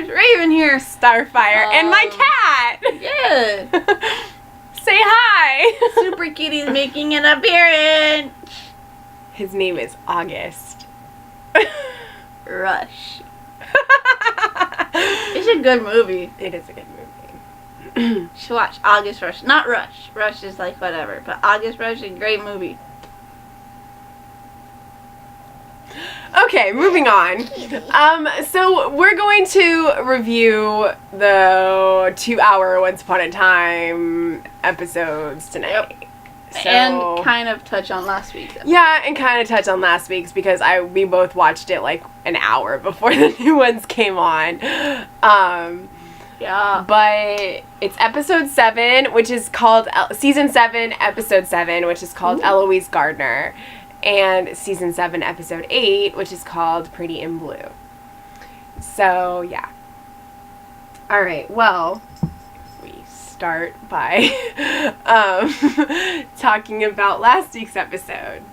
Raven here. Starfire. And my cat! Yeah. Say hi! Super Kitty's making an appearance. His name is August. Rush. It's a good movie. It is a good movie. You should watch August Rush. Not Rush. Rush is like whatever. But August Rush is a great movie. Okay, moving on. So we're going to review the 2-hour Once Upon a Time episodes tonight. Yep. So, And kind of touch on last week's episode. yeah, and kind of touch on last week's because we both watched it like an hour before the new ones came on. Yeah. But it's episode 7, which is called season 7, episode 7, which is called Eloise Gardner, and season 7, episode 8, which is called Pretty in Blue. So yeah. All right. Well, we start by talking about last week's episode.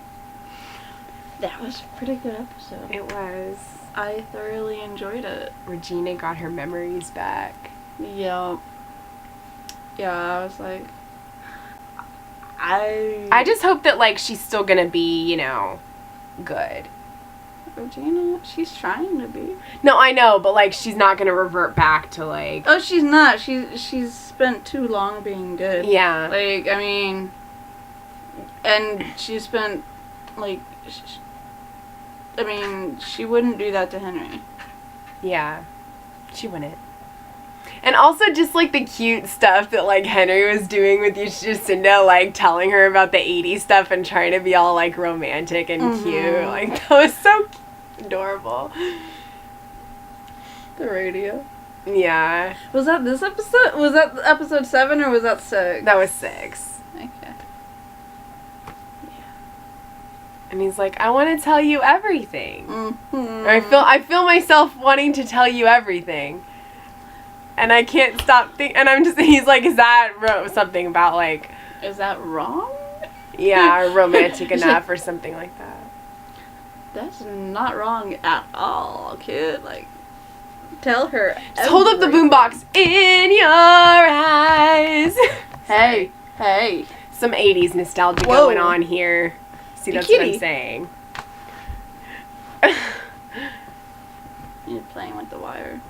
That was a pretty good episode. It was. I thoroughly enjoyed it. Regina got her memories back. Yeah. Yeah, I was like... I just hope that, like, she's still gonna be, you know, good. Regina, she's trying to be. No, I know, but, like, she's not gonna revert back to, like... Oh, she's not. She's spent too long being good. Yeah. Like, I mean... And she spent, like... I mean, she wouldn't do that to Henry. Yeah. She wouldn't. And also just, like, the cute stuff that, like, Henry was doing with Jacinda, like, telling her about the 80s stuff and trying to be all, like, romantic and cute. Like, that was so adorable. The radio. Yeah. Was that this episode? Was that episode 7 or was that 6? That was 6. Okay. And he's like, I want to tell you everything. Mm-hmm. I feel myself wanting to tell you everything. And I can't stop thinking, and he's like, is that something about, like... Is that wrong? Yeah, or romantic enough or something like that. That's not wrong at all, kid. Like, tell her Just hold up the boombox in your eyes. Hey, hey. Some 80s nostalgia going on here. See, that's what I'm saying. You're playing with the wire.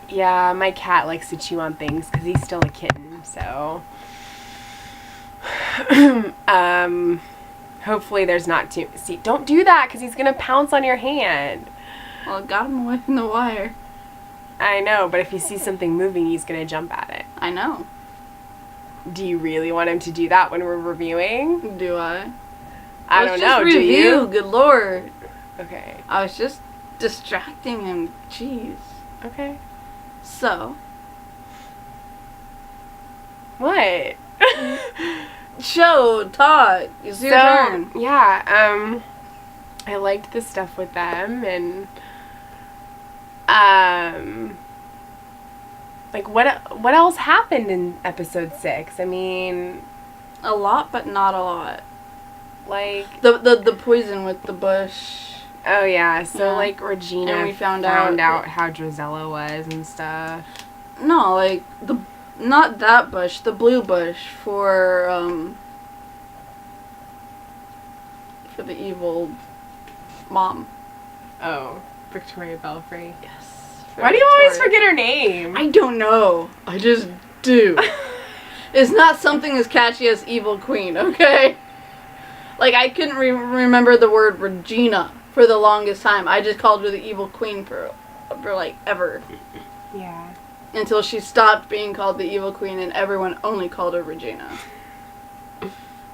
Yeah, my cat likes to chew on things because he's still a kitten, so... hopefully there's not too... See, don't do that because he's going to pounce on your hand. Well, it got him away from the wire. I know, but if he sees something moving, he's going to jump at it. I know. Do you really want him to do that when we're reviewing? Do I? I don't know, do you? Good lord. Okay. I was just distracting him. Jeez. Okay. So. What? Show, talk. It's your turn. Yeah, I liked the stuff with them, and, like, what else happened in episode 6? I mean... A lot, but not a lot. Like... The poison with the bush. Oh, yeah, so, Yeah. like, Regina And we found out how Drizella was and stuff. No, like, not that bush, the blue bush for the evil mom. Oh, Victoria Belfry. Yes. Why do you always forget her name? I don't know. I just do. It's not something as catchy as Evil Queen, okay? Like, I couldn't remember the word Regina for the longest time. I just called her the Evil Queen for like, ever. Yeah. Until she stopped being called the Evil Queen and everyone only called her Regina.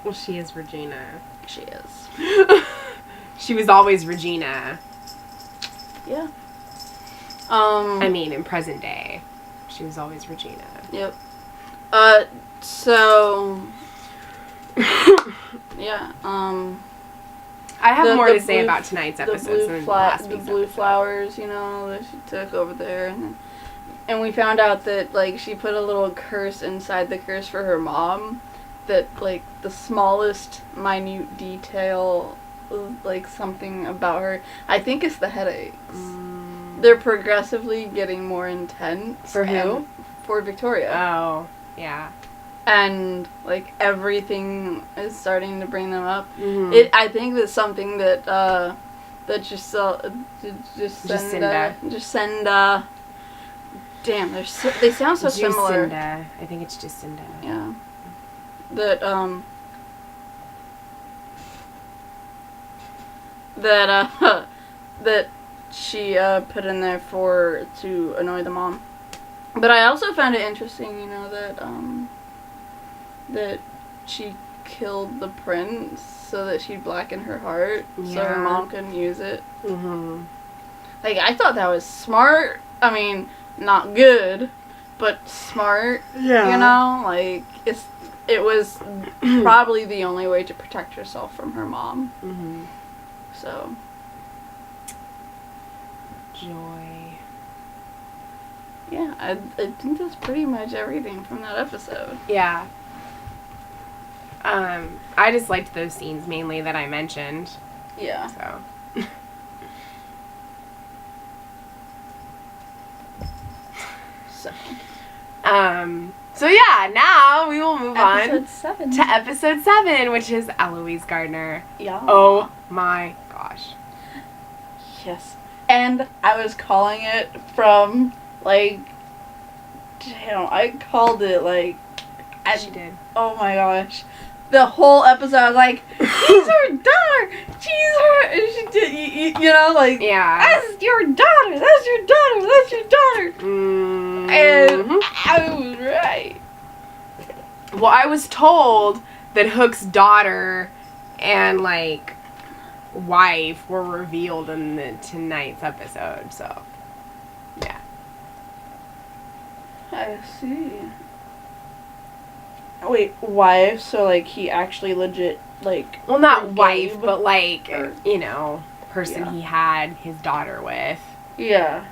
Well, she is Regina. She is. She was always Regina. Yeah. I mean, in present day, she was always Regina. Yep. So... yeah, I have more to the say blue- about tonight's episode than the last blue week's blue episode. flowers, you know, that she took over there, and we found out that, like, she put a little curse inside the curse for her mom, that, like, the smallest minute detail, like, something about her, I think it's the headaches. they're progressively getting more intense. For who? and- For Victoria. Oh, yeah. And, like, everything is starting to bring them up. Mhm. I think that's something that, Jacinda. Damn, they sound so similar. Jacinda. I think it's Jacinda. Yeah. That, that she, put in there to annoy the mom. But I also found it interesting, that she killed the prince so that she'd blacken her heart so her Yeah. mom couldn't use it. Mm-hmm. Like, I thought that was smart. I mean, not good, but smart. Yeah. Like, it was probably the only way to protect herself from her mom. Mm-hmm. So, Joy. yeah, I think that's pretty much everything from that episode. Yeah. I just liked those scenes mainly that I mentioned. Yeah. So. So yeah, now we will move on Episode 7. to episode 7, which is Eloise Gardner. Yeah. Oh my gosh. Yes. And I was calling it from, like, damn, I called it, like, She did. oh my gosh. The whole episode, I was like, she's her daughter! She's her! And she did, like, Yeah. that's your daughter! That's your daughter! That's your daughter! Mm-hmm. And I was right. Well, I was told that Hook's daughter and, like, wife were revealed in tonight's episode, so, yeah. I see. Wait, wife? So, like, he actually legit, like... Well, not forgave- wife, but, like, or- person Yeah. he had his daughter with. Yeah.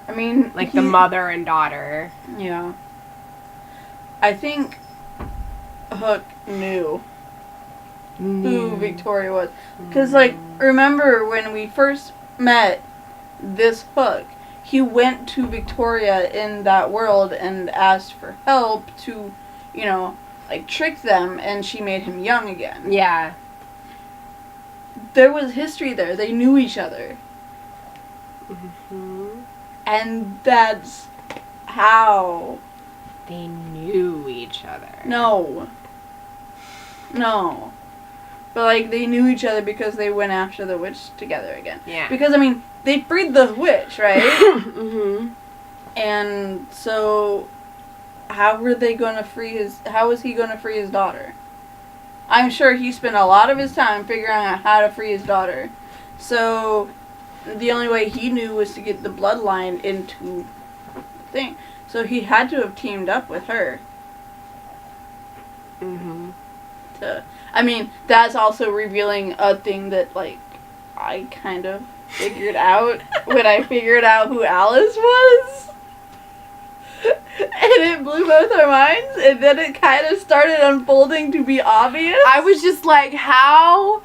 I mean... Like, the mother and daughter. Yeah. I think Hook knew who Victoria was. Because, like, remember when we first met this Hook, he went to Victoria in that world and asked for help to, like, trick them, and she made him young again. Yeah. There was history there. They knew each other. Mm-hmm. And that's how... They knew each other. No. But, like, they knew each other because they went after the witch together again. Yeah. Because, I mean, they freed the witch, right? Mm-hmm. And so, how was he going to free his daughter? I'm sure he spent a lot of his time figuring out how to free his daughter. So, the only way he knew was to get the bloodline into the thing. So he had to have teamed up with her. Mm-hmm. I mean, that's also revealing a thing that, like, I kind of figured out when I figured out who Alice was. And it blew both our minds, and then it kind of started unfolding to be obvious. I was just like, how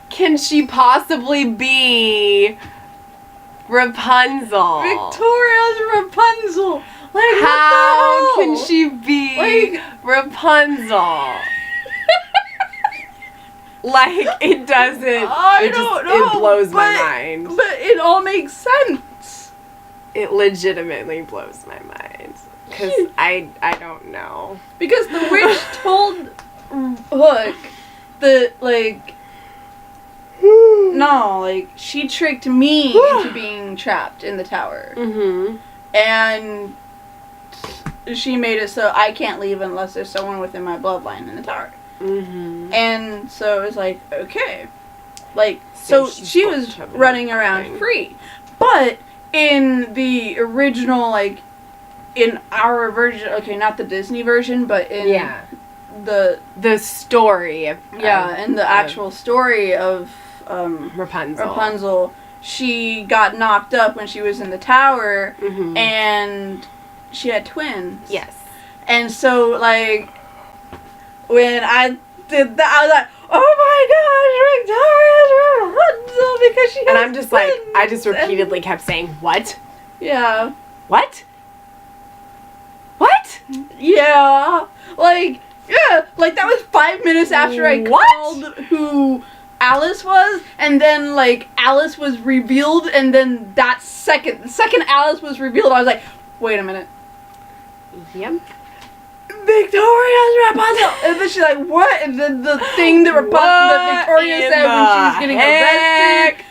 can she possibly be Rapunzel? Victoria's Rapunzel! Like, How what the hell? can she be Like- Rapunzel? Like, it doesn't. I don't know, It blows my but- mind. But it all makes sense. It legitimately blows my mind. Because I don't know. Because the witch told Hook that, like, no, like, she tricked me into being trapped in the tower. Mm-hmm. And she made it so I can't leave unless there's someone within my bloodline in the tower. Mm-hmm. And so it was like, okay. Like, so she's she booked was to have running nothing. around free. But in the original, like, in our version, okay, not the Disney version, but in Yeah. the, The story of. in the actual story of Rapunzel. Rapunzel, she got knocked up when she was in the tower, Mm-hmm. and she had twins. Yes. And so, like, when I did that, I was like, oh my gosh, Victoria's Rapunzel because she has And I'm just like, I just twins." repeatedly kept saying, what? Yeah. What? What? Yeah. Like, yeah. Like, that was 5 minutes after I What? called who Alice was, and then, like, Alice was revealed, and then the second Alice was revealed, I was like, wait a minute. Yep. Victoria's Rapunzel! And then she's like, what? And then the thing that Victoria said when she was getting arrested.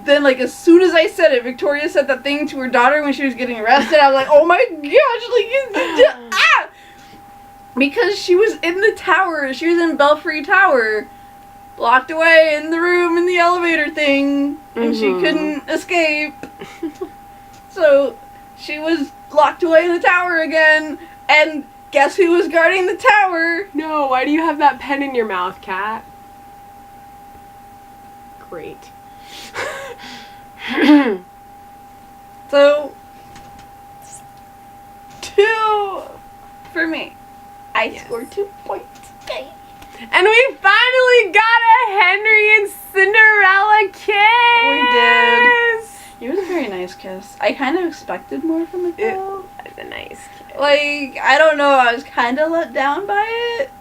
Then, like, as soon as I said it, Victoria said that thing to her daughter when she was getting arrested. I was like, oh my gosh, like, ah! Because she was in the tower. She was in Belfry Tower. Locked away in the room in the elevator thing. And she couldn't escape. So, she was locked away in the tower again. And guess who was guarding the tower? No, why do you have that pen in your mouth, Kat? Great. So, 2 for me. I scored 2 points. Okay. And we finally got a Henry and Cinderella kiss! We did. It was a very nice kiss. I kind of expected more from it, though. It was a nice kiss. Like, I don't know, I was kind of let down by it.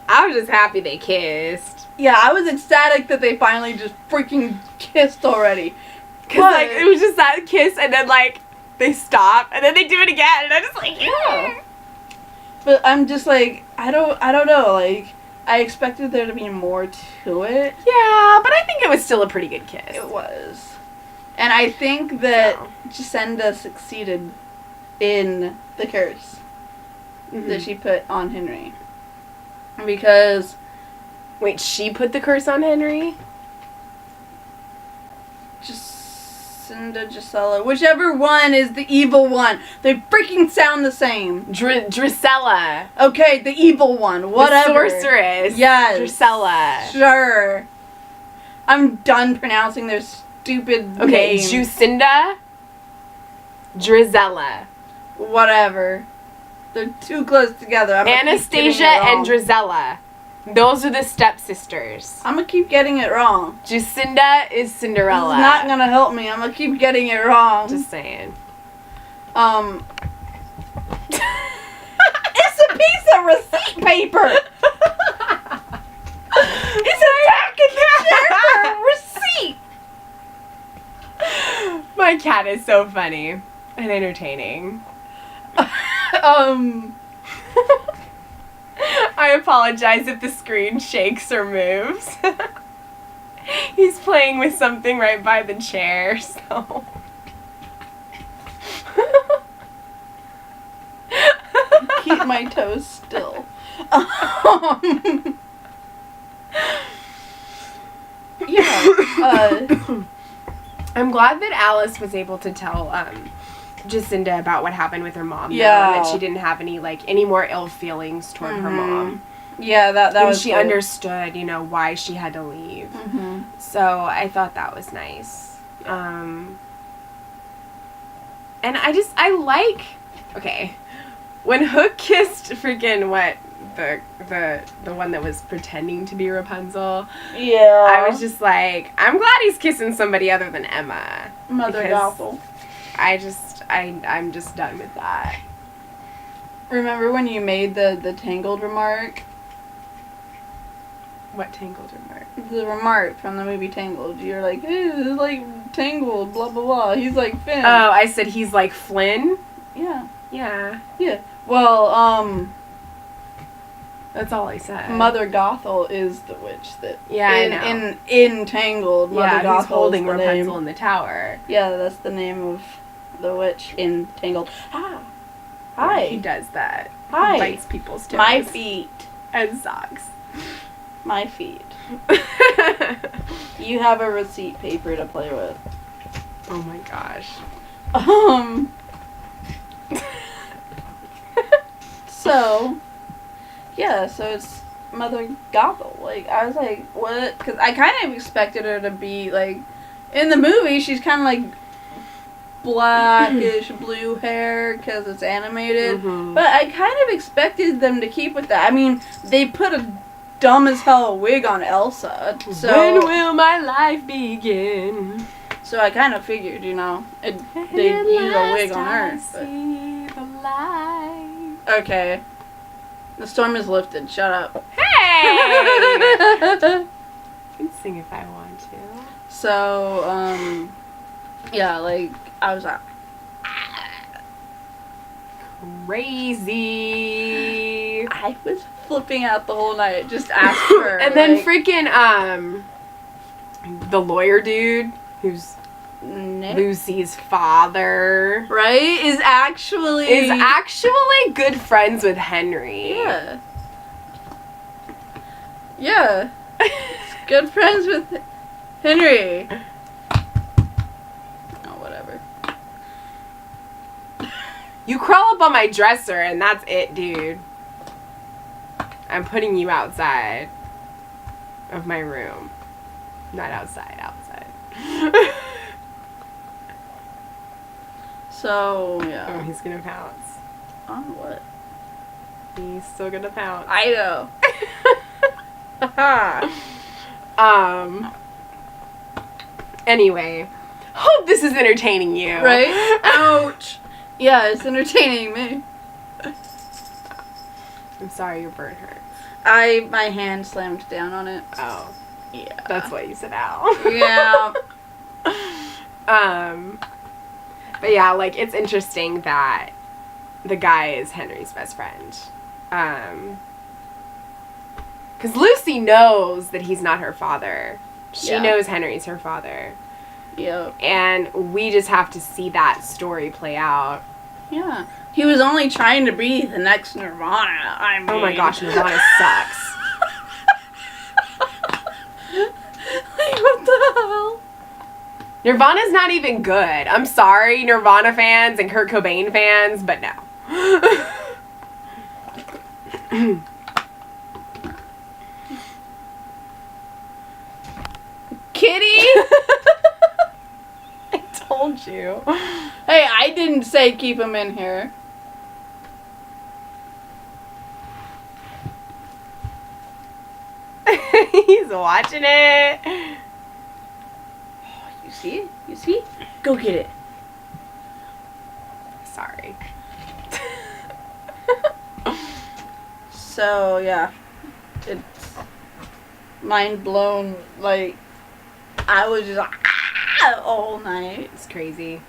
I was just happy they kissed. Yeah, I was ecstatic that they finally just freaking kissed already. Because, like, it was just that kiss, and then, like, they stop, and then they do it again, and I'm just like, yeah. But I'm just like, I don't know, like, I expected there to be more to it. Yeah, but I think it was still a pretty good kiss. It was. And I think that Jacinda succeeded in the curse that she put on Henry. Because... Wait, she put the curse on Henry? Jacinda, Gisela, whichever one is the evil one. They freaking sound the same. Drusilla. Okay, the evil one. Whatever. The sorceress. Yes. Drusilla. Sure. I'm done pronouncing their stupid Okay, names. Jacinda. Drizella. Whatever. They're too close together. Anastasia and Drizella. Those are the stepsisters. I'm gonna keep getting it wrong. Jacinda is Cinderella. This is not gonna help me. I'm gonna keep getting it wrong. Just saying. It's a piece of receipt paper. It's a tack in the chair for a receipt. My cat is so funny and entertaining. I apologize if the screen shakes or moves. He's playing with something right by the chair, so. Keep my toes still. I'm glad that Alice was able to tell Jacinda about what happened with her mom. Yeah. And that she didn't have any more ill feelings toward her mom. Yeah, that and was she good. understood, why she had to leave. So I thought that was nice. And I like, okay, when Hook kissed freaking the one that was pretending to be Rapunzel. Yeah. I was just like, I'm glad he's kissing somebody other than Emma. Mother Gothel. I'm just done with that. Remember when you made the Tangled remark? What Tangled remark? The remark from the movie Tangled. You're like, hey, this is like Tangled, blah, blah, blah. He's like Finn. Oh, I said he's like Flynn? Yeah. Yeah. Yeah. Well, That's all I said. Mother Gothel is the witch that... Yeah, I know. In Tangled, Mother Gothel he's holding is the Rapunzel name. in the tower. Yeah, that's the name of the witch in Tangled. Hi. He does that. Hi. He bites people's toes. My feet. And socks. My feet. You have a receipt paper to play with. Oh my gosh. So, yeah, so it's Mother Gothel. Like, I was like, what? Because I kind of expected her to be, like, in the movie, she's kind of like blackish blue hair because it's animated. Mm-hmm. But I kind of expected them to keep with that. I mean, they put a dumb as hell wig on Elsa. When So, will my life begin? so I kind of figured, they'd use a wig on her. See the light. But, okay. The storm is lifted. Shut up. Hey! I can sing if I want to. So, yeah, like, I was like, Crazy. I was flipping out the whole night. Just ask her. And then like, freaking, the lawyer dude, who's Nick, Lucy's father, right, is actually good friends with Henry. Yeah. Yeah. Good friends with Henry. Oh, whatever. You crawl up on my dresser and that's it, dude. I'm putting you outside of my room. Not outside. So, Oh, yeah. he's gonna pounce. On what? He's still gonna pounce. I know. Haha. Anyway. Hope this is entertaining you. Right? Ouch. Yeah, it's entertaining me. I'm sorry your bird hurt. My hand slammed down on it. Oh. Yeah. That's why you said ow. Yeah. But yeah, like, it's interesting that the guy is Henry's best friend. 'Cause Lucy knows that he's not her father. She Yeah. knows Henry's her father. Yep. And we just have to see that story play out. Yeah. He was only trying to be the next Nirvana. I mean. Oh my gosh, Nirvana sucks. Like, what the hell? Nirvana's not even good. I'm sorry, Nirvana fans and Kurt Cobain fans, but no. Kitty? I told you. Hey, I didn't say keep him in here. He's watching it. You see? You see? Go get it. Sorry. So, yeah. It's mind blown. Like, I was just like, all night. It's crazy.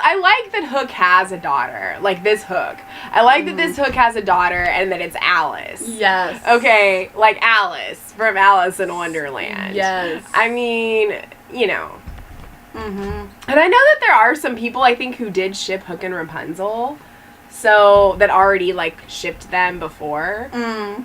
I like that Hook has a daughter. Like this Hook. I like that this Hook has a daughter and that it's Alice. Yes. Okay, like Alice from Alice in Wonderland. Yes. I mean, you know. Mm-hmm. And I know that there are some people, I think, who did ship Hook and Rapunzel. So, that already, like, shipped them before. Well,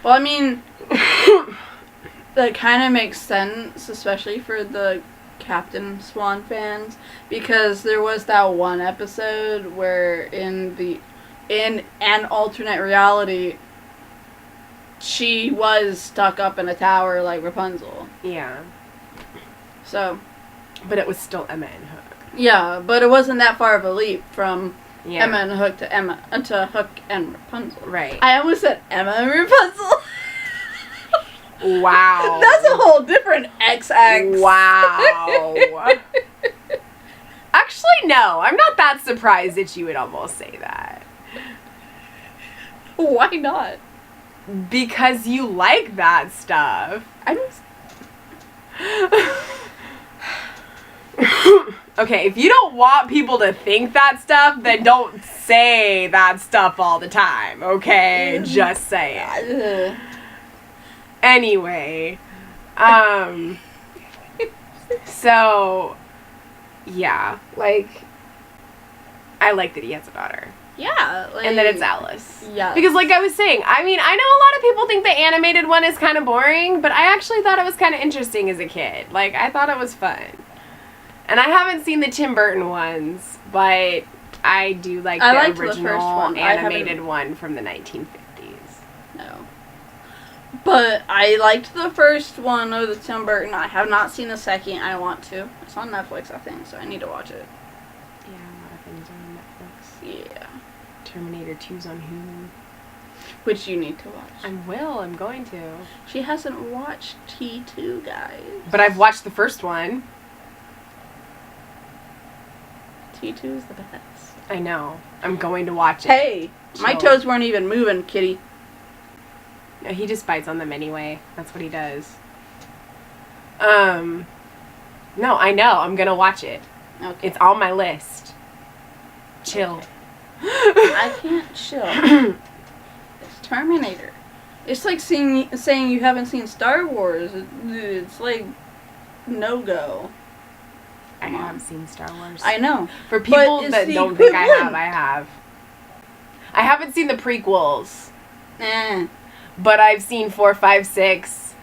I mean, that kind of makes sense, especially for the Captain Swan fans, because there was that one episode where in an alternate reality, she was stuck up in a tower like Rapunzel. Yeah. So, But it was still Emma and Hook. yeah, but it wasn't that far of a leap from Yeah. Emma and Hook to Hook and Rapunzel. Right. I almost said Emma and Rapunzel. Wow. That's a whole different XX. Wow. Actually, no. I'm not that surprised that you would almost say that. Why not? Because you like that stuff. Okay, if you don't want people to think that stuff, then don't say that stuff all the time, okay? Just say it. Anyway, so, yeah, like, I like that he has a daughter. Yeah. Like, And that it's Alice. Yeah. Because, like I was saying, I mean, I know a lot of people think the animated one is kind of boring, but I actually thought it was kind of interesting as a kid. Like, I thought it was fun. And I haven't seen the Tim Burton ones, but I do like I the liked the original first one. I animated haven't- one from the 1950s. No. But I liked the first one of the Tim Burton. I have not seen the second. I want to. It's on Netflix, I think, so I need to watch it. Yeah, a lot of things are on Netflix. Yeah. Terminator 2's on Hulu. Which you need to watch. I'm going to. She hasn't watched T2, guys. But I've watched the first one. T2 is the best. I know. I'm going to watch it. Hey, my Chill. toes weren't even moving, kitty. No, he just bites on them anyway. That's what he does. No, I know. I'm gonna watch it. Okay. It's on my list. Chill. I can't chill. It's Terminator. It's like saying you haven't seen Star Wars. It's like no-go. I have seen Star Wars. I know. For people it's that the don't think I have, equivalent. I have. I haven't seen the prequels, Eh. but I've seen 4, 5, 6,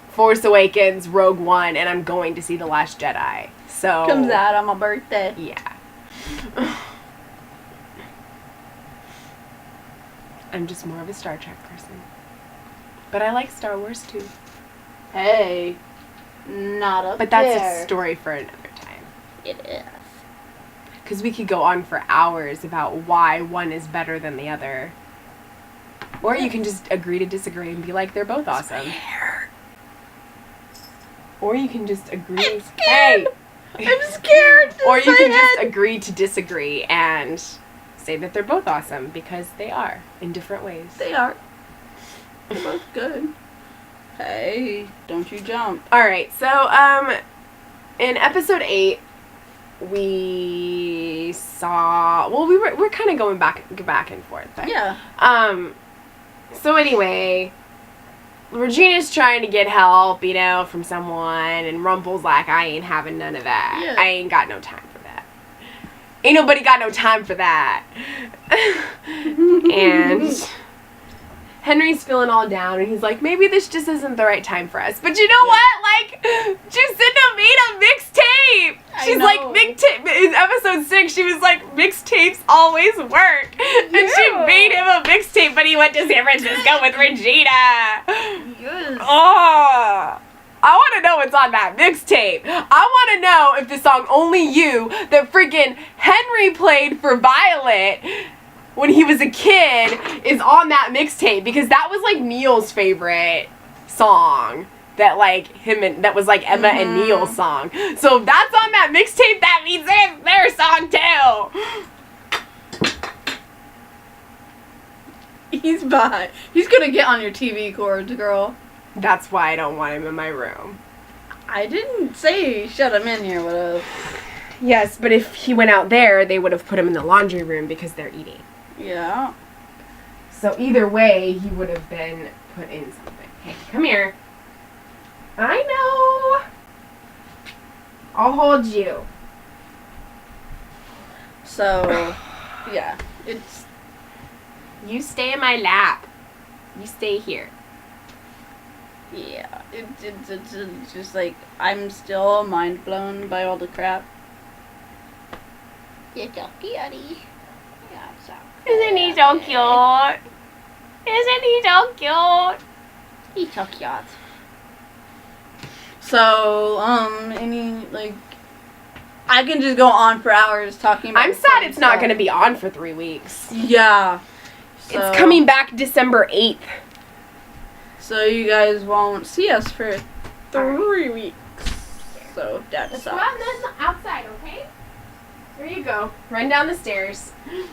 Force Awakens, Rogue One, and I'm going to see The Last Jedi. So Comes out on my birthday. Yeah. I'm just more of a Star Trek person. But I like Star Wars too. Hey. Not up But that's there. a story for another time. It is. Because we could go on for hours about why one is better than the other. Or you can just agree to disagree and be like, they're both awesome. Or you can just agree. Hey! I'm scared. Or you My can just head. agree to disagree and say that they're both awesome because they are in different ways. They are. They're both good. Hey, don't you jump. Alright, so, in episode 8, we saw, well, we're kind of going back and forth. But, Yeah. So anyway, Regina's trying to get help, from someone, and Rumple's like, I ain't having none of that. Yeah. I ain't got no time for that. Ain't nobody got no time for that. And Henry's feeling all down, and he's like, maybe this just isn't the right time for us. But you know what? Like, Jacinda made a mixtape. She's like, mixtape. In episode 6, she was like, mixtapes always work. And she made him a mixtape, but he went to San Francisco with Regina. Yes. Oh, I want to know what's on that mixtape. I want to know if the song Only You that freaking Henry played for Violet when he was a kid is on that mixtape, because that was like Neil's favorite song. That like that was like Emma and Neil's song. So if that's on that mixtape, that means it's their song too. He's by. He's gonna get on your TV cords, girl. That's why I don't want him in my room. I didn't say shut him in here with us. Yes, but if he went out there, they would have put him in the laundry room because they're eating. Yeah. So either way, he would have been put in something. Hey, come here. I know. I'll hold you. So, yeah, it's You stay in my lap. You stay here. yeah, it's just like I'm still mind blown by all the crap. You're so cutie. Yeah, so. Isn't he so cute? Isn't he so cute? He's so cute. So, any, like, I can just go on for hours talking about I'm the sad same it's not stuff. going to be on for 3 weeks. Yeah. So, It's coming back December 8th. So you guys won't see us for 3 weeks. So that Let's sucks. go out and outside, okay? There you go. Run down the stairs.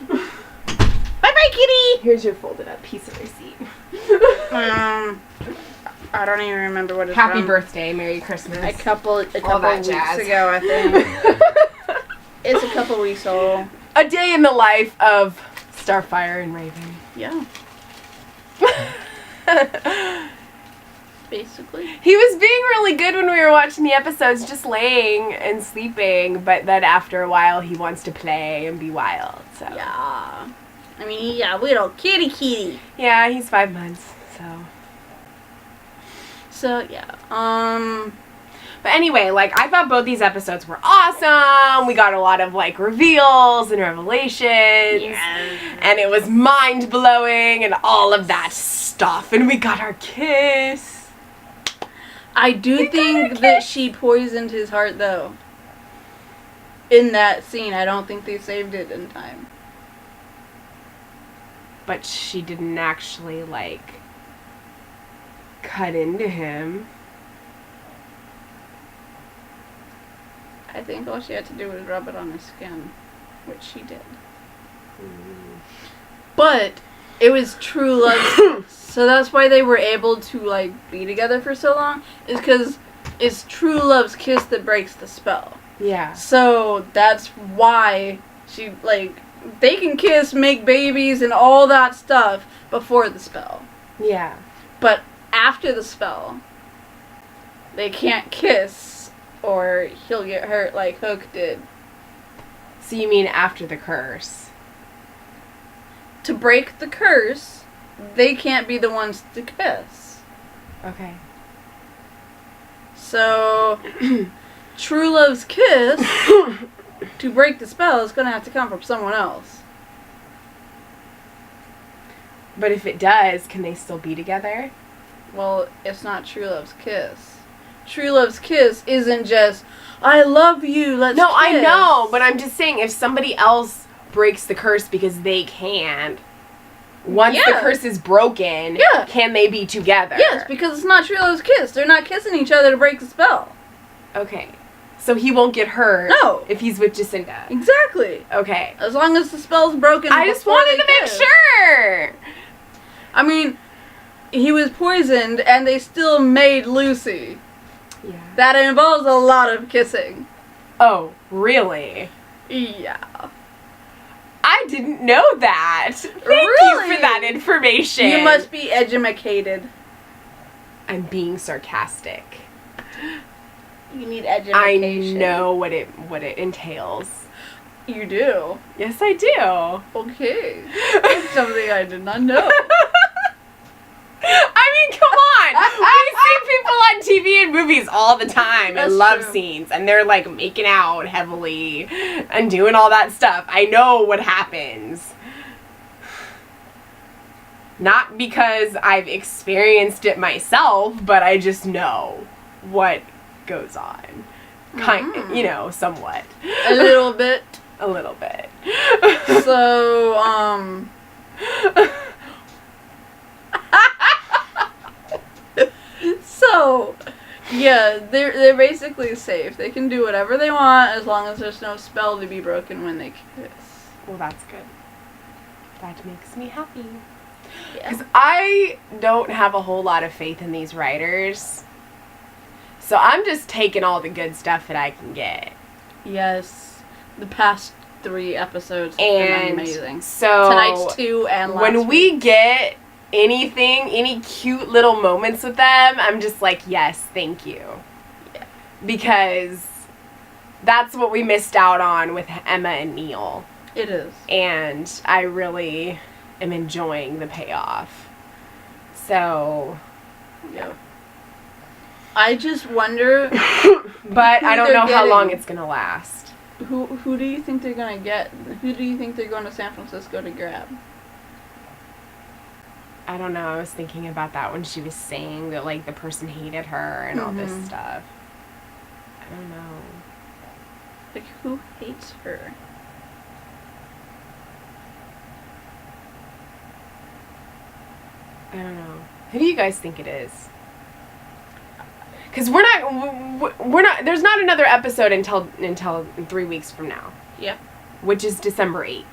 Bye-bye, kitty! Here's your folded up piece of receipt. I don't even remember what it's Happy from. birthday, Merry Christmas. A couple All weeks that jazz. ago, I think. It's a couple weeks old. A day in the life of Starfire and Raven. Yeah, basically. He was being really good when we were watching the episodes, just laying and sleeping, but then after a while he wants to play and be wild, so. Yeah. I mean, he's a little kitty. Yeah, he's 5 months, so. So, yeah. But anyway, like, I thought both these episodes were awesome. We got a lot of, like, reveals and revelations. And it was mind-blowing and all of that stuff. And we got our kiss. I do think that she poisoned his heart, though. In that scene, I don't think they saved it in time. but she didn't actually, like, cut into him. I think all she had to do was rub it on his skin, which she did. But it was true love, so that's why they were able to, like, be together for so long, is because it's true love's kiss that breaks the spell. Yeah. So that's why she, like, they can kiss, make babies, and all that stuff before the spell. Yeah. But after the spell, they can't kiss, or he'll get hurt like Hook did. So you mean after the curse? To break the curse, they can't be the ones to kiss. Okay. So, true love's kiss, to break the spell, is going to have to come from someone else. But if it does, can they still be together? Well, it's not true love's kiss. True love's kiss isn't just, I love you, let's No, kiss. I know, but I'm just saying if somebody else breaks the curse because they can't, once the Yeah. curse is broken, Yeah. can they be together? Yes, because it's not true love's kiss. They're not kissing each other to break the spell. Okay. So he won't get hurt No. if he's with Jacinda. Exactly. Okay. As long as the spell's broken. I just before wanted they to make kiss. sure. I mean, he was poisoned and they still made Lucy. Yeah. That involves a lot of kissing. Oh, really? Yeah. I didn't know that. Thank you Really? for that information. You must be edumacated. I'm being sarcastic. You need I education. know what it entails. You do. Yes, I do. Okay. Something I did not know. I mean, come on. We see people on TV and movies all the time That's and love true. scenes, and they're like making out heavily and doing all that stuff. I know what happens. Not because I've experienced it myself, but I just know what goes on. You know, somewhat. A little bit. A little bit. So, So, yeah, they're basically safe. They can do whatever they want as long as there's no spell to be broken when they kiss. Well, that's good. That makes me happy. Yeah. Because I don't have a whole lot of faith in these writers. So I'm just taking all the good stuff that I can get. Yes, the past 3 episodes have And been amazing. so Tonight's 2 and last when week. we get anything, any cute little moments with them, I'm just like, yes, thank you. Yeah. Because that's what we missed out on with Emma and Neil. It is. And I really am enjoying the payoff. So, Yeah. I just wonder but Who I don't they're know how getting. long it's gonna last. who do you think they're gonna get? Who do you think they're going to San Francisco to grab? I don't know. I was thinking about that when she was saying that, like, the person hated her and all this Mhm. stuff. I don't know. Like, who hates her? I don't know. Who do you guys think it is? Because we're not. There's not another episode until 3 weeks from now, Yep. which is December 8th.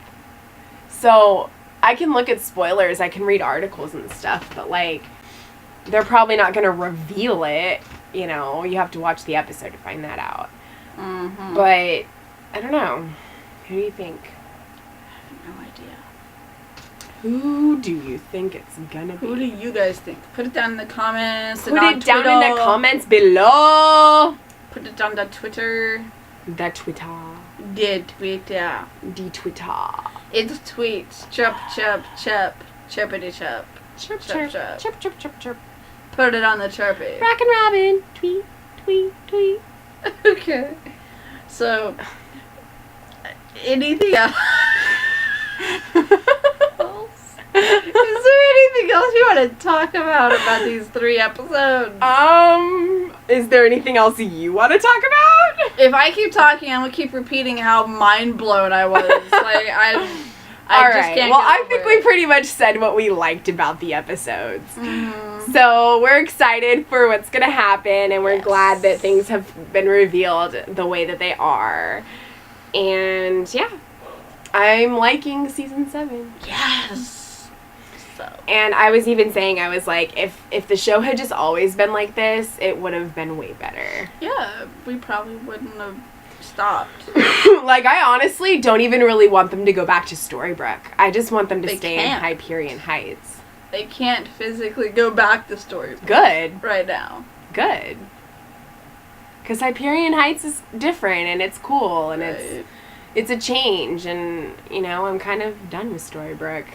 So I can look at spoilers. I can read articles and stuff, but like, they're probably not going to reveal it. You know, you have to watch the episode to find that out. Mm-hmm. But I don't know. Who do you think? No idea. Who do you think it's gonna be? Who do you guys think? Put it down in the comments. Put and on it down in Twitter. the comments below. Put it on the Twitter. The Twitter. The Twitter. The Twitter. It's tweets. Chirp, chirp, chirp. Chirpity chirp. Chirp, Chirp, chirp, chirp. chirp, chirp, chirp, chirp. Put it on the chirpy. Rockin' Robin. Tweet, tweet, tweet. Okay. So, anything else? Is there anything else you want to talk about these 3 episodes? Is there anything else you want to talk about? If I keep talking, I'm gonna keep repeating how mind blown I was. Like I All just right. can't Well, get I over think it. we pretty much said what we liked about the episodes. Mhm. So we're excited for what's going to happen, and we're Yes. glad that things have been revealed the way that they are. And yeah, I'm liking season 7. Yes. So. And I was even saying, I was like, if the show had just always been like this, it would have been way better. Yeah, we probably wouldn't have stopped. Like, I honestly don't even really want them to go back to Storybrooke. I just want them to They stay can't. in Hyperion Heights. They can't physically go back to story Good. right now. Good. Because Hyperion Heights is different, and it's cool, and Right. it's a change, and, you know, I'm kind of done with Storybrooke.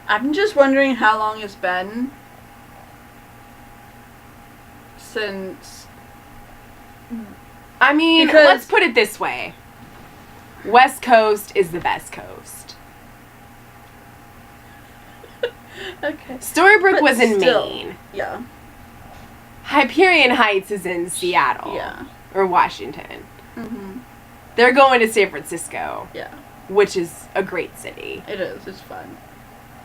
I'm just wondering how long it's been since. I mean, Because- let's put it this way. West Coast is the best coast. Okay. Storybrooke But was in still. Maine. Yeah. Hyperion Heights is in Seattle. Yeah. Or Washington. Mhm. They're going to San Francisco, Yeah. which is a great city. It is. It's fun.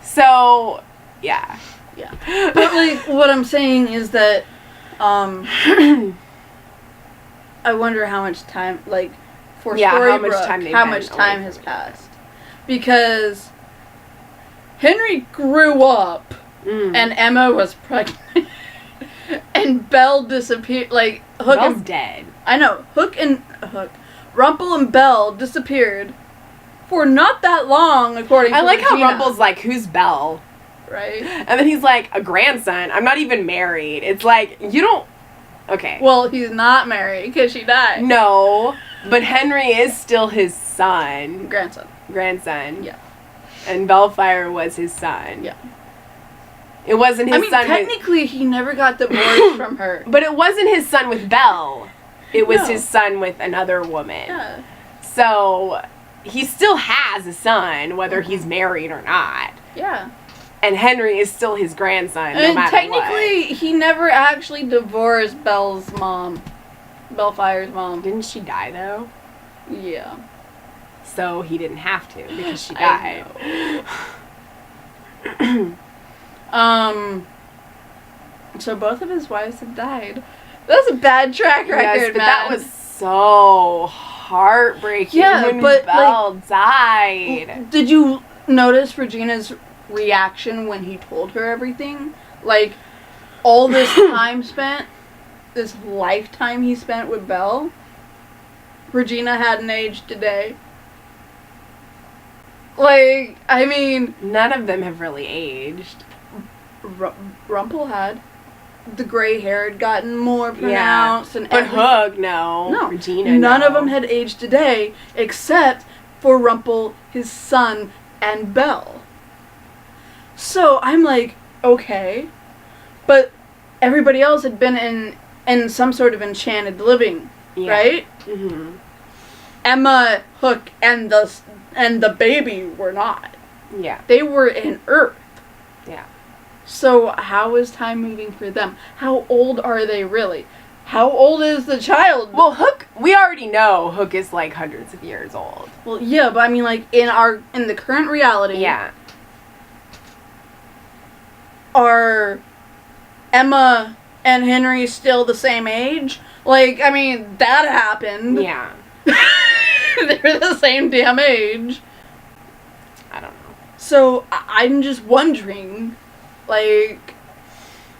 So, yeah. Yeah. But like, what I'm saying is that, I wonder how much time, like, for Yeah, how Storybrooke, much time they've how been much away time from has each passed, because Henry grew up Mm. and Emma was pregnant, and Belle disappeared. Like Hook Belle's and dead. I know Rumple and Belle disappeared for not that long, according to I like how Regina, Rumple's like, who's Belle? right. And then he's like, a grandson. I'm not even married. It's like, you don't... Okay. Well, he's not married because she died. No, but Henry is still his son. Grandson. Yeah. And Bellfire was his son. Yeah. It wasn't his I mean, son with... technically, he never got divorced from her. But it wasn't his son with Belle. It was No. his son with another woman. Yeah. So, he still has a son, whether he's married or not. Yeah. And Henry is still his grandson, no And matter technically, he never actually divorced Belle's mom. Bellefire's mom. what. Didn't she die, though? Yeah. So, he didn't have to, because she I died. So both of his wives have died. That's a bad track record, Yes, but man. that was so heartbreaking Yeah, when but, Belle died. Did you notice Regina's reaction when he told her everything? Like, all this time spent, this lifetime he spent with Belle, Regina hadn't aged a day. Like, I mean, None of them have really aged. Rumple had. The gray hair had gotten more pronounced. And But everything. Hook, no. No. Regina, None no. of them had aged a day, except for Rumple, his son, and Belle. So I'm like, okay. But everybody else had been in some sort of enchanted living, Yeah. right? Mm-hmm. Emma, Hook, and the baby were not. Yeah. They were in Earth. Yeah. So how is time moving for them? How old are they really? How old is the child? Well, Hook, we already know Hook is like hundreds of years old. Well, yeah, but I mean, like, in the current reality, Yeah. are Emma and Henry still the same age? Like, I mean, that happened. Yeah. They're the same damn age. I don't know. So, I'm just wondering, like,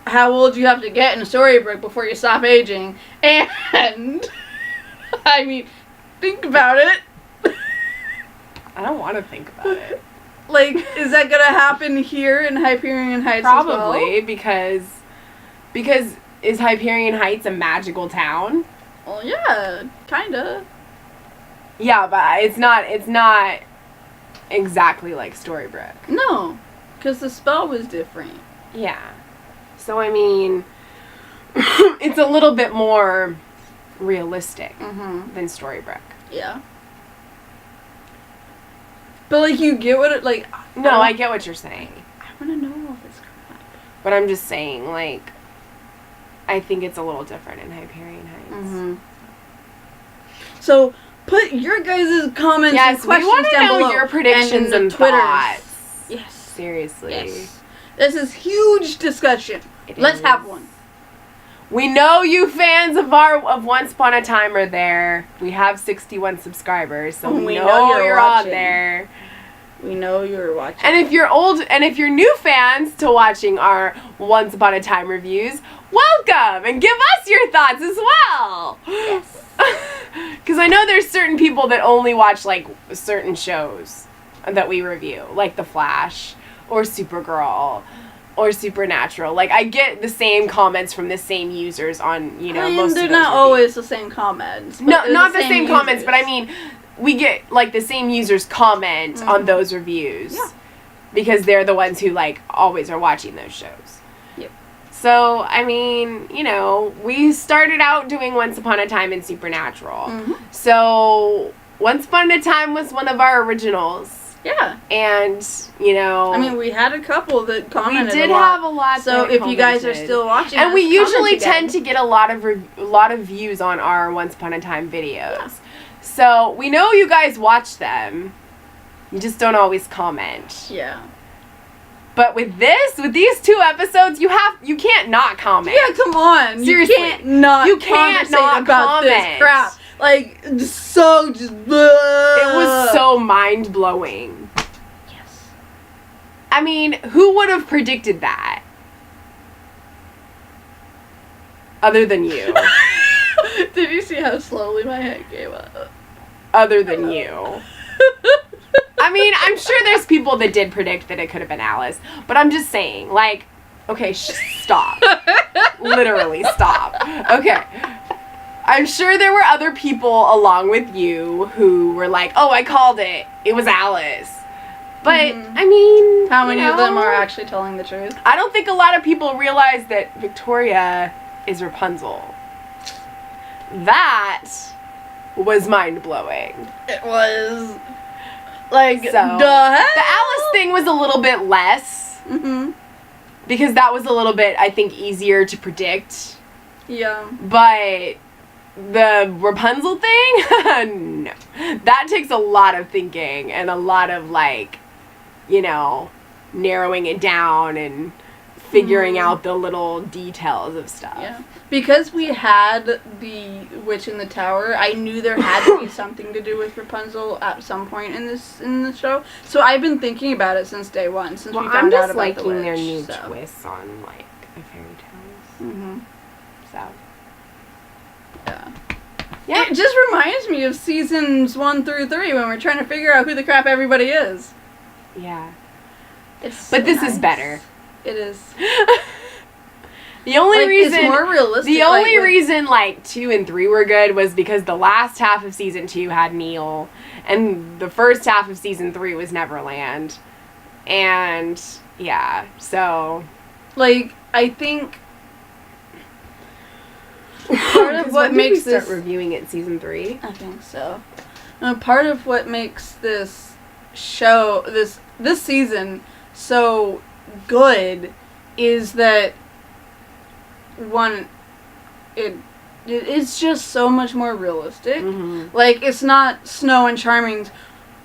how old you have to get in Storybrooke before you stop aging. And, I mean, think about it. I don't want to think about it. Like, is that gonna happen here in Hyperion Heights Probably as because is Hyperion Heights a magical town? well? Well, yeah, kinda. Yeah, but it's not exactly like Storybrooke. No, because the spell was different. Yeah. So I mean, it's a little bit more realistic Mm-hmm. than Storybrooke. Yeah. But, like, you get what it, like... No, I get what you're saying. I want to know all this crap. But I'm just saying, like, I think it's a little different in Hyperion Heights. Mm-hmm. So, put your guys' comments and Yes, we questions want to down know below. your predictions and Twitters. thoughts. Yes. Seriously. Yes. This is huge discussion. It Let's is. have one. We know you fans of Once Upon a Time are there. We have 61 subscribers, so we know you're on watching. there. We know you're watching. And if you're new fans to watching our Once Upon a Time reviews, welcome and give us your thoughts as well. Yes. Because I know there's certain people that only watch like certain shows that we review, like The Flash or Supergirl or Supernatural. Like I get the same comments from the same users on, you know, I mean, most they're of those not reviews. always the same comments. but No, they're not the same comments, users. but I mean, we get like the same users comment on those reviews. Yeah. Because they're the ones who like always are watching those shows. Yep. So, I mean, you know, we started out doing Once Upon a Time in Supernatural. So, Once Upon a Time was one of our originals. Yeah. And, you know, I mean, we had a couple that commented we did a lot. have a lot. So that if you guys are commented. still watching, And us, we usually comment again. tend to get a lot of views on our Once Upon a Time videos. Yeah. So we know you guys watch them. You just don't always comment. Yeah. But with these 2 episodes, you can't not comment. Yeah, come on. Seriously. You can't conversate not about this comment. crap. Like, so just. It was so mind blowing. Yes. I mean, who would have predicted that? Other than you. Did you see how slowly my head came up? Other than you. I mean, I'm sure there's people that did predict that it could have been Alice, but I'm just saying, like, okay, stop. Literally, stop. Okay. I'm sure there were other people along with you who were like, oh, I called it. It was Alice. But, I mean, How many you of them know, are actually telling the truth? I don't think a lot of people realize that Victoria is Rapunzel. That was mind-blowing. It was. Like, So, the hell? the Alice thing was a little bit less. Mm-hmm. Because that was a little bit, I think, easier to predict. Yeah. But the Rapunzel thing? No. That takes a lot of thinking and a lot of, like, you know, narrowing it down and figuring out the little details of stuff. Yeah. Because we had the Witch in the Tower, I knew there had to be something to do with Rapunzel at some point in the show. So I've been thinking about it since day one, since we Well, found I'm out just about the liking witch. their new so. twists on, like, the fairy tales. Mm-hmm. So, Yeah. yeah. It just reminds me of seasons 1 through 3 when we're trying to figure out who the crap everybody is. Yeah. It's But so this is nice. better. It is. The only Like, reason it's more realistic. The like, only with- reason, like, 2 and 3 were good was because the last half of season 2 had Neil, and the first half of season 3 was Neverland. And, yeah, so... Like, I think part of what makes start this... reviewing it season 3? I think so. Part of what makes this show, this season, so good is that, one, it's just so much more realistic. Mm-hmm. Like, it's not Snow and Charming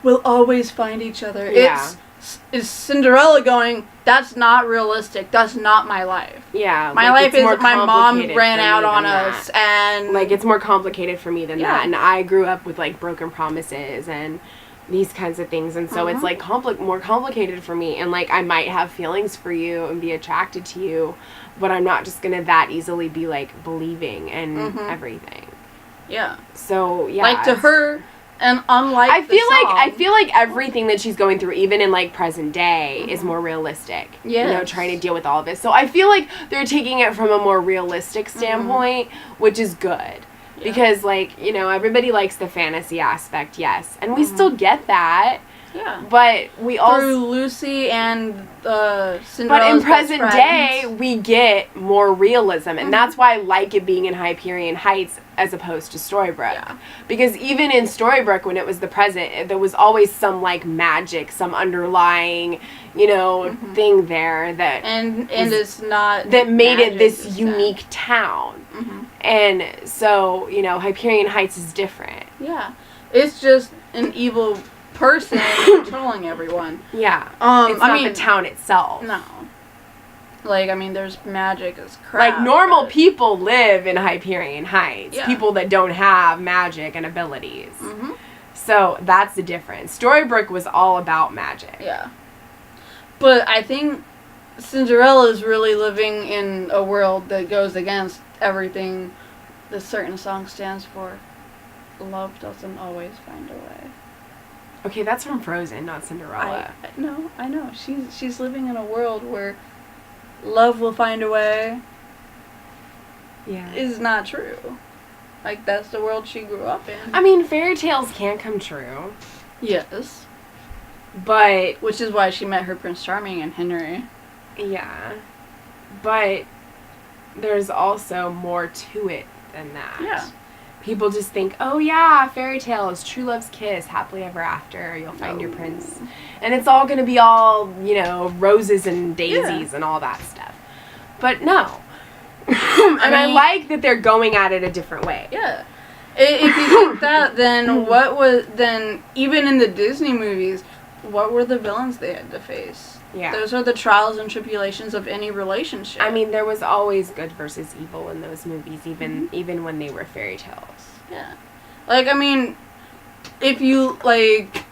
will always find each other. Yeah. It's Cinderella going, that's not realistic. That's not my life. Yeah. My like, life it's is more my mom complicated ran for me out on than us that. and Like, it's more complicated for me than Yeah. that. And I grew up with, like, broken promises and these kinds of things. And so it's, like, more complicated for me. And, like, I might have feelings for you and be attracted to you, but I'm not just going to that easily be, like, believing and everything. yeah. So, yeah. Like, to her, and unlike I the feel like everything that she's going through, even in, like, present day, is more realistic. You know, Yes. trying to deal with all of this. So I feel like they're taking it from a more realistic standpoint, which is good. Yeah. Because, like, you know, everybody likes the fantasy aspect, yes. And we still get that. Yeah. But we also... Through Lucy and Cinderella's But in best present friend. day, we get more realism. And that's why I like it being in Hyperion Heights as opposed to Storybrooke. Yeah. Because even in Storybrooke, when it was the present, there was always some, like, magic, some underlying, you know, thing there that and it's not that made it magic, this it's unique town. And so, you know, Hyperion Heights is different. Yeah. It's just an evil person controlling everyone. Yeah. It's not the town itself. No. Like, I mean, there's magic as crap. Like, normal people live in Hyperion Heights. Yeah. People that don't have magic and abilities. Mm-hmm. So, that's the difference. Storybrooke was all about magic. Yeah. But I think Cinderella's really living in a world that goes against everything the certain song stands for. Love doesn't always find a way. Okay, that's from Frozen, not Cinderella. No, I know. She's living in a world where love will find a way. Yeah. Is not true. Like, that's the world she grew up in. I mean, fairy tales can come true. Yes. But, Which is why she met her Prince Charming and Henry. yeah. But there's also more to it than that. Yeah. People just think, oh yeah, fairy tales, true love's kiss, happily ever after, you'll find your prince. And it's all gonna be all, you know, roses and daisies and all that stuff. But no. And I like that they're going at it a different way. Yeah. If you think that, then even in the Disney movies, what were the villains they had to face? Yeah. Those are the trials and tribulations of any relationship. I mean, there was always good versus evil in those movies, even when they were fairy tales. Yeah. Like, I mean, if you, like,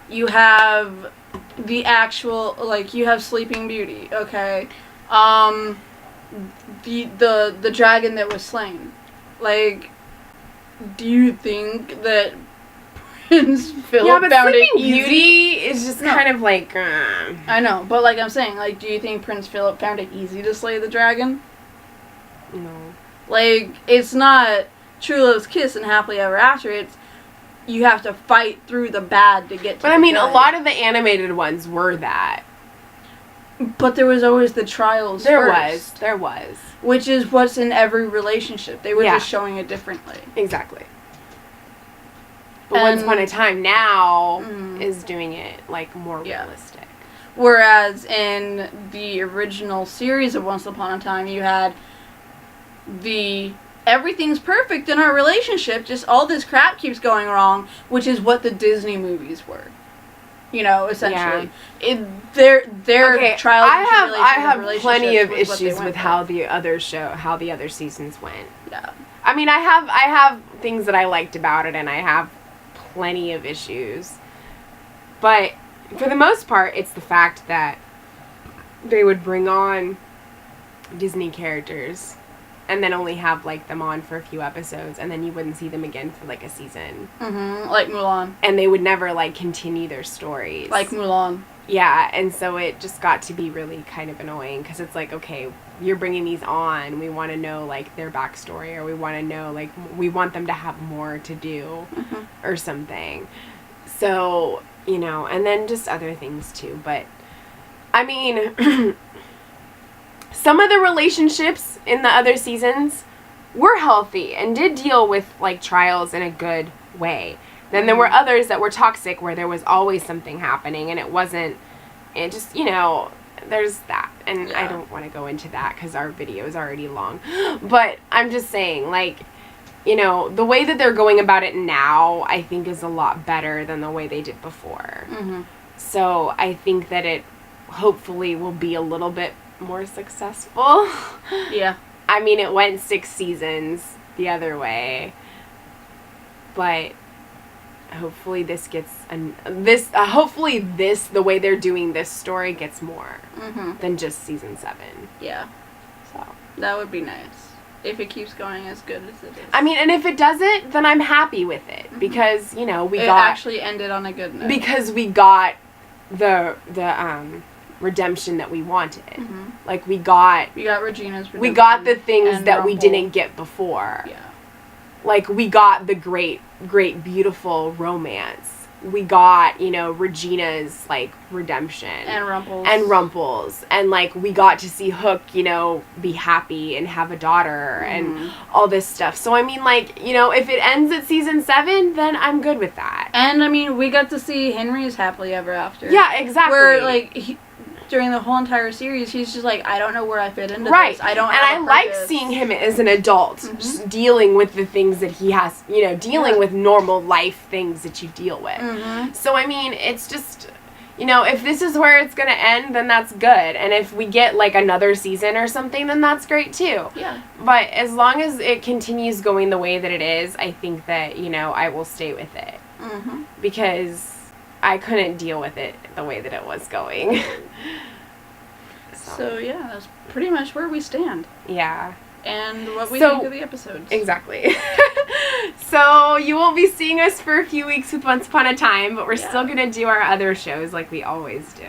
you have the actual, like, you have Sleeping Beauty, okay? The dragon that was slain. Like, do you think that Prince Philip found it Sleeping easy? Beauty is just kind of like, I know, but like I'm saying, like, do you think Prince Philip found it easy to slay the dragon? no. Like, it's not True Love's Kiss and Happily Ever After. It's you have to fight through the bad to get to But I mean, a lot of the animated ones were that. But there was always the trials first. There was. Which is what's in every relationship. They were Yeah. just showing it differently. Exactly. But Once Upon a Time now Mhm. is doing it, like, more Yeah. realistic. Whereas in the original series of Once Upon a Time, you had everything's perfect in our relationship, just all this crap keeps going wrong, which is what the Disney movies were. You know, essentially. Their trials and tribulations I have of relationships plenty of was what they issues went with how the other seasons went. Yeah. I mean, I have things that I liked about it, and I have plenty of issues. But for the most part, it's the fact that they would bring on Disney characters and then only have, like, them on for a few episodes, and then you wouldn't see them again for, like, a season. Mm-hmm. Like Mulan. And they would never, like, continue their stories. Like Mulan. Yeah, and so it just got to be really kind of annoying, because it's like, okay, you're bringing these on, we want to know, like, their backstory, or we want to know, like, we want them to have more to do, or something. So, you know, and then just other things, too. But, I mean, some of the relationships in the other seasons were healthy and did deal with, like, trials in a good way. Then there were others that were toxic, where there was always something happening, and it just, you know, there's that. And Yeah. I don't want to go into that because our video is already long. But I'm just saying, like, you know, the way that they're going about it now, I think, is a lot better than the way they did before. Mm-hmm. So I think that it hopefully will be a little bit more successful. Yeah. I mean, it went 6 seasons the other way, but hopefully this gets hopefully the way they're doing this story gets more than just season 7. Yeah. So That would be nice. If it keeps going as good as it is. I mean, and if it doesn't, then I'm happy with it, because, you know, it actually ended on a good note. because we got the redemption that we wanted. Like, we got Regina's redemption. we got the things and that we Rumple. didn't get before. Yeah. Like, we got the great, beautiful romance. We got, you know, Regina's, like, redemption. And Rumple's. And Rumple's. And, like, we got to see Hook, you know, be happy and have a daughter and all this stuff. So, I mean, like, you know, if it ends at season 7, then I'm good with that. And, I mean, we got to see Henry's happily ever after. Yeah, exactly. Where, like, during the whole entire series, he's just like, I don't know where I fit into Right. this. I don't and have I a like purpose. seeing him as an adult, dealing with the things that he has, dealing with normal life things that you deal with. Mm-hmm. So, I mean, it's just, if this is where it's going to end, then that's good. And if we get, like, another season or something, then that's great, too. Yeah. But as long as it continues going the way that it is, I think that, I will stay with it. Mm-hmm. Because I couldn't deal with it the way that it was going. So, yeah, that's pretty much where we stand. Yeah. And what we think of the episodes. Exactly. So you won't be seeing us for a few weeks with Once Upon a Time, but we're still going to do our other shows like we always do.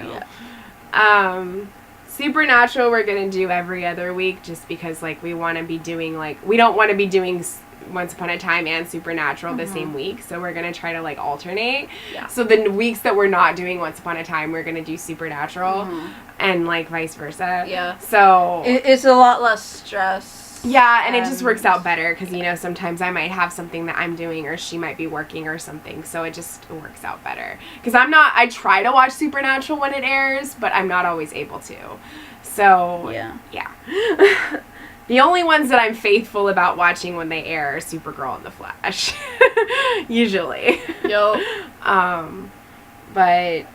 Yeah. Supernatural we're going to do every other week just because, like, we want to be doing, like, we don't want to be doing Once Upon a Time and Supernatural the same week, so we're going to try to, like, alternate. Yeah. So the weeks that we're not doing Once Upon a Time, we're going to do Supernatural, and, like, vice versa. Yeah. So it's a lot less stress. Yeah, and it just works out better because, sometimes I might have something that I'm doing or she might be working or something, so it just works out better. Because I try to watch Supernatural when it airs, but I'm not always able to. So, yeah. The only ones that I'm faithful about watching when they air are Supergirl and The Flash. Usually. Yo. But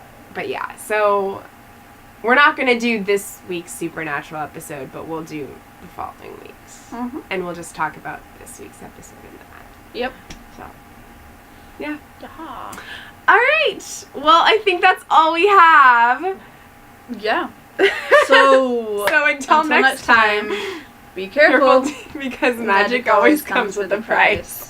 yeah, so we're not going to do this week's Supernatural episode, but we'll do the following weeks. Mm-hmm. And we'll just talk about this week's episode in that. Yep. So, yeah. Yeah. All right. Well, I think that's all we have. Yeah. So until next time, be careful because magic always comes with a price.